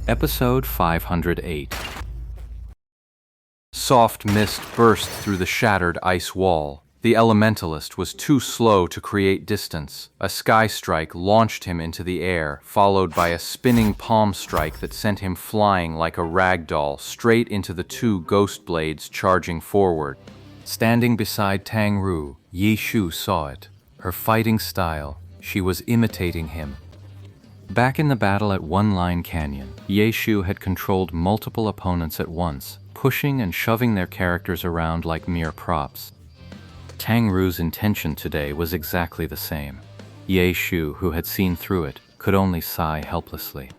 Episode 508. Soft mist burst through the shattered ice wall. The elementalist was too slow to create distance. A sky strike launched him into the air, followed by a spinning palm strike that sent him flying like a rag doll straight into the two ghost blades charging forward. Standing beside Tang Ru, Yi Shu saw it. Her fighting style, she was imitating him. Back in the battle at One Line Canyon, Ye Shu had controlled multiple opponents at once, pushing and shoving their characters around like mere props. Tang Ru's intention today was exactly the same. Ye Shu, who had seen through it, could only sigh helplessly.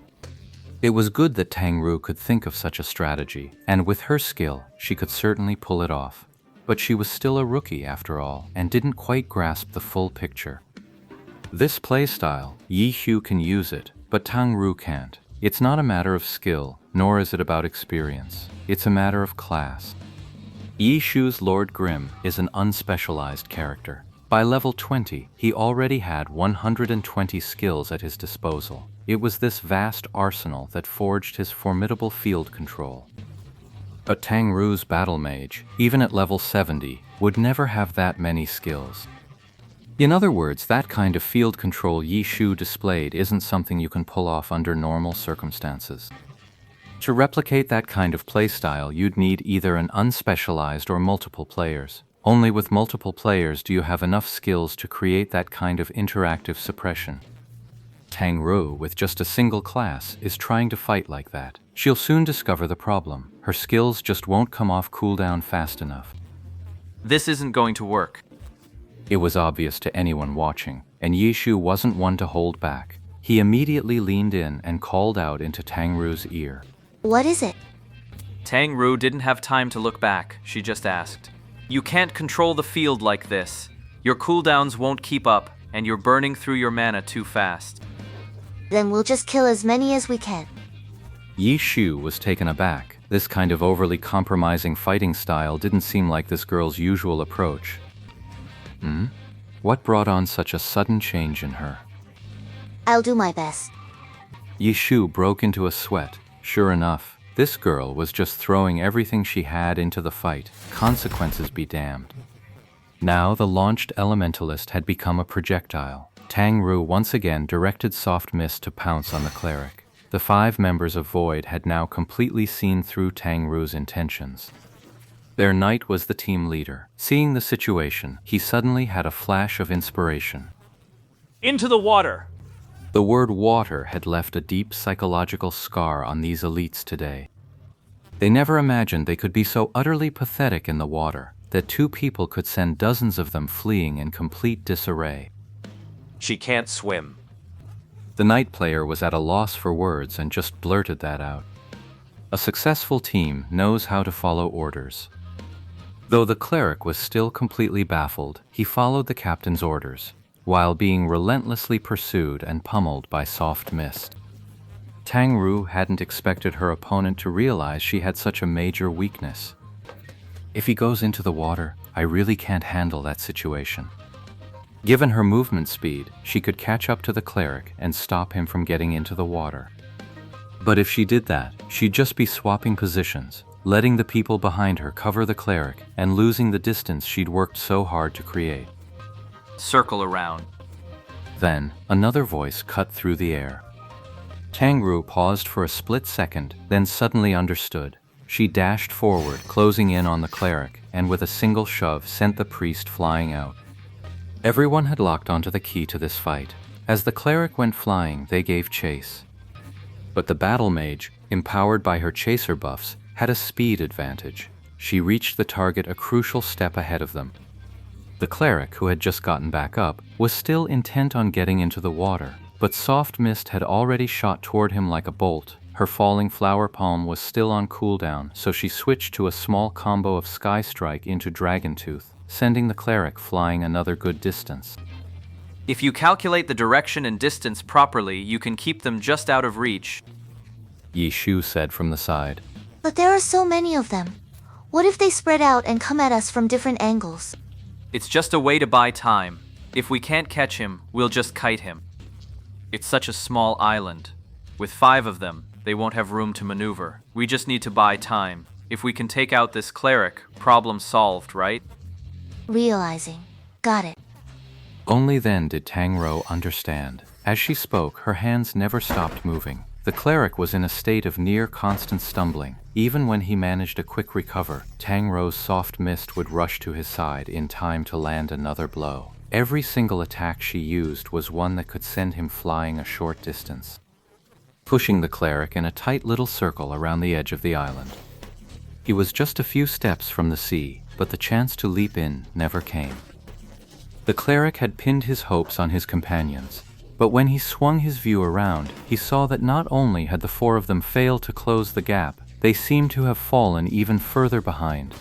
It was good that Tang Ru could think of such a strategy, and with her skill, she could certainly pull it off. But she was still a rookie after all, and didn't quite grasp the full picture. This playstyle, Yi Shu can use it, but Tang Ru can't. It's not a matter of skill, nor is it about experience. It's a matter of class. Yi Shu's Lord Grimm is an unspecialized character. By level 20, he already had 120 skills at his disposal. It was this vast arsenal that forged his formidable field control. But Tang Ru's battle mage, even at level 70, would never have that many skills. In other words, that kind of field control Yi Shu displayed isn't something you can pull off under normal circumstances. To replicate that kind of playstyle, you'd need either an unspecialized or multiple players. Only with multiple players do you have enough skills to create that kind of interactive suppression. Tang Ru, with just a single class, is trying to fight like that. She'll soon discover the problem. Her skills just won't come off cooldown fast enough. This isn't going to work. It was obvious to anyone watching, and Yi Shu wasn't one to hold back. He immediately leaned in and called out into Tang Ru's ear. What is it? Tang Ru didn't have time to look back. She just asked, "You can't control the field like this. Your cooldowns won't keep up, and you're burning through your mana too fast." Then we'll just kill as many as we can. Yi Shu was taken aback. This kind of overly compromising fighting style didn't seem like this girl's usual approach. What brought on such a sudden change in her? I'll do my best. Yi Shu broke into a sweat. Sure enough, this girl was just throwing everything she had into the fight. Consequences be damned. Now the launched elementalist had become a projectile. Tang Ru once again directed Soft Mist to pounce on the cleric. The 5 members of Void had now completely seen through Tang Ru's intentions. Their knight was the team leader. Seeing the situation, he suddenly had a flash of inspiration. Into the water! The word water had left a deep psychological scar on these elites today. They never imagined they could be so utterly pathetic in the water that 2 people could send dozens of them fleeing in complete disarray. She can't swim. The knight player was at a loss for words and just blurted that out. A successful team knows how to follow orders. Though the cleric was still completely baffled, he followed the captain's orders, while being relentlessly pursued and pummeled by Soft Mist. Tang Ru hadn't expected her opponent to realize she had such a major weakness. If he goes into the water, I really can't handle that situation. Given her movement speed, she could catch up to the cleric and stop him from getting into the water. But if she did that, she'd just be swapping positions, letting the people behind her cover the cleric and losing the distance she'd worked so hard to create. Circle around. Then, another voice cut through the air. Tang Ru paused for a split second, then suddenly understood. She dashed forward, closing in on the cleric, and with a single shove sent the priest flying out. Everyone had locked onto the key to this fight. As the cleric went flying, they gave chase. But the battle mage, empowered by her chaser buffs, had a speed advantage. She reached the target a crucial step ahead of them. The cleric, who had just gotten back up, was still intent on getting into the water, but Soft Mist had already shot toward him like a bolt. Her falling flower palm was still on cooldown, so she switched to a small combo of Sky Strike into Dragon Tooth, sending the cleric flying another good distance. If you calculate the direction and distance properly, you can keep them just out of reach. Yi Shu said from the side. But there are so many of them. What if they spread out and come at us from different angles? It's just a way to buy time. If we can't catch him, we'll just kite him. It's such a small island. With 5 of them, They won't have room to maneuver. We just need to buy time. If we can take out this cleric, problem solved, right? Realizing. Got it. Only then did Tang Ro understand. As she spoke, her hands never stopped moving. The cleric was in a state of near constant stumbling. Even when he managed a quick recover, Tang Ro's soft mist would rush to his side in time to land another blow. Every single attack she used was one that could send him flying a short distance, pushing the cleric in a tight little circle around the edge of the island. He was just a few steps from the sea, but the chance to leap in never came. The cleric had pinned his hopes on his companions, but when he swung his view around, he saw that not only had the four of them failed to close the gap, they seemed to have fallen even further behind.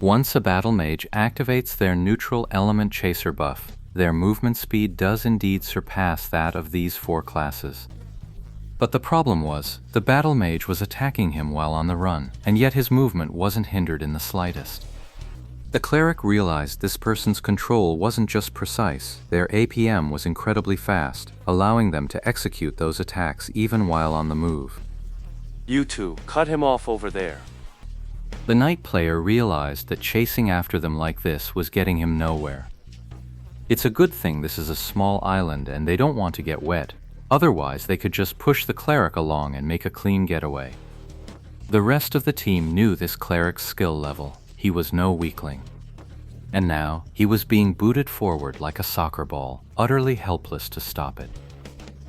Once a battle mage activates their neutral element chaser buff, their movement speed does indeed surpass that of these four classes. But the problem was, the battle mage was attacking him while on the run, and yet his movement wasn't hindered in the slightest. The cleric realized this person's control wasn't just precise, their APM was incredibly fast, allowing them to execute those attacks even while on the move. You two, cut him off over there. The knight player realized that chasing after them like this was getting him nowhere. It's a good thing this is a small island and they don't want to get wet. Otherwise, they could just push the cleric along and make a clean getaway. The rest of the team knew this cleric's skill level. He was no weakling. And now, he was being booted forward like a soccer ball, utterly helpless to stop it.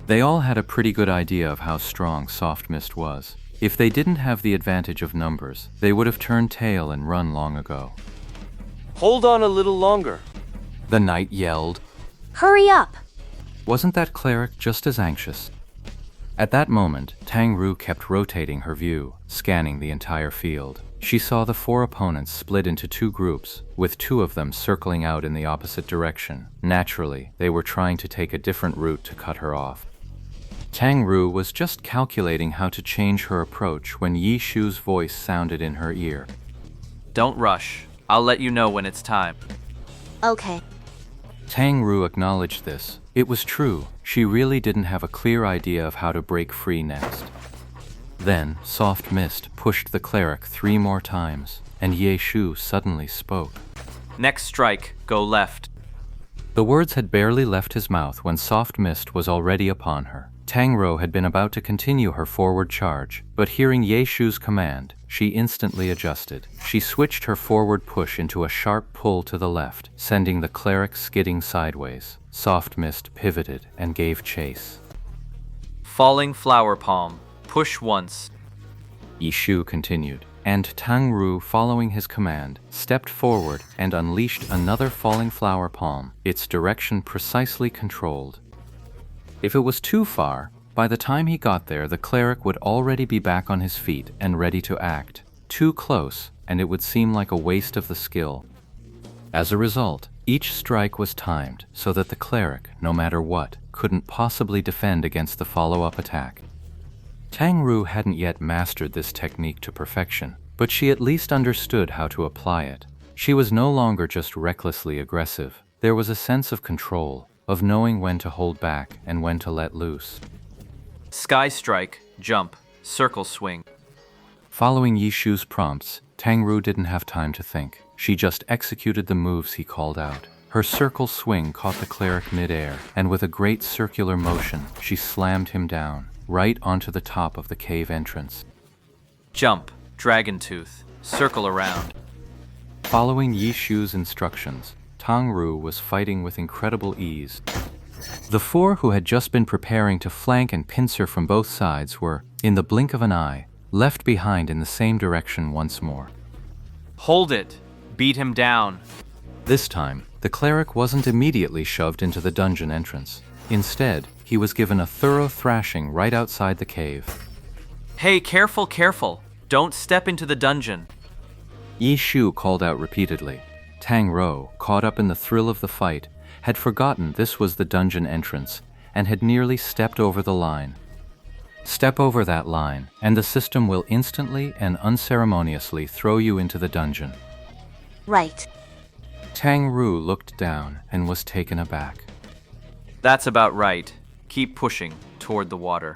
They all had a pretty good idea of how strong Soft Mist was. If they didn't have the advantage of numbers, they would have turned tail and run long ago. Hold on a little longer. The knight yelled. Hurry up! Wasn't that cleric just as anxious? At that moment, Tang Ru kept rotating her view, scanning the entire field. She saw the four opponents split into two groups, with two of them circling out in the opposite direction. Naturally, they were trying to take a different route to cut her off. Tang Ru was just calculating how to change her approach when Yi Shu's voice sounded in her ear. Don't rush. I'll let you know when it's time. Okay. Tang Ru acknowledged this. It was true. She really didn't have a clear idea of how to break free next. Then, Soft Mist pushed the cleric 3 more times, and Ye Shu suddenly spoke. Next strike, go left. The words had barely left his mouth when Soft Mist was already upon her. Tang Ro had been about to continue her forward charge, but hearing Ye Shu's command, she instantly adjusted. She switched her forward push into a sharp pull to the left, sending the cleric skidding sideways. Soft Mist pivoted and gave chase. Falling flower palm. Push once. Yi Shu continued, and Tang Ru, following his command, stepped forward and unleashed another falling flower palm, its direction precisely controlled. If it was too far, by the time he got there, the cleric would already be back on his feet and ready to act. Too close, and it would seem like a waste of the skill. As a result, each strike was timed so that the cleric, no matter what, couldn't possibly defend against the follow-up attack. Tang Ru hadn't yet mastered this technique to perfection, but she at least understood how to apply it. She was no longer just recklessly aggressive. There was a sense of control, of knowing when to hold back and when to let loose. Sky strike, jump, circle swing. Following Yi Shu's prompts, Tang Ru didn't have time to think. She just executed the moves he called out. Her circle swing caught the cleric mid-air, and with a great circular motion, she slammed him down, right onto the top of the cave entrance. Jump, dragon tooth, circle around. Following Yi Shu's instructions, Tang Ru was fighting with incredible ease. The four who had just been preparing to flank and pincer from both sides were, in the blink of an eye, left behind in the same direction once more. Hold it. Beat him down. This time, the cleric wasn't immediately shoved into the dungeon entrance. Instead, he was given a thorough thrashing right outside the cave. Hey, careful, careful. Don't step into the dungeon. Yi Shu called out repeatedly. Tang Ro, caught up in the thrill of the fight, had forgotten this was the dungeon entrance and had nearly stepped over the line. Step over that line, and the system will instantly and unceremoniously throw you into the dungeon. Right. Tang Ru looked down and was taken aback. That's about right. Keep pushing toward the water.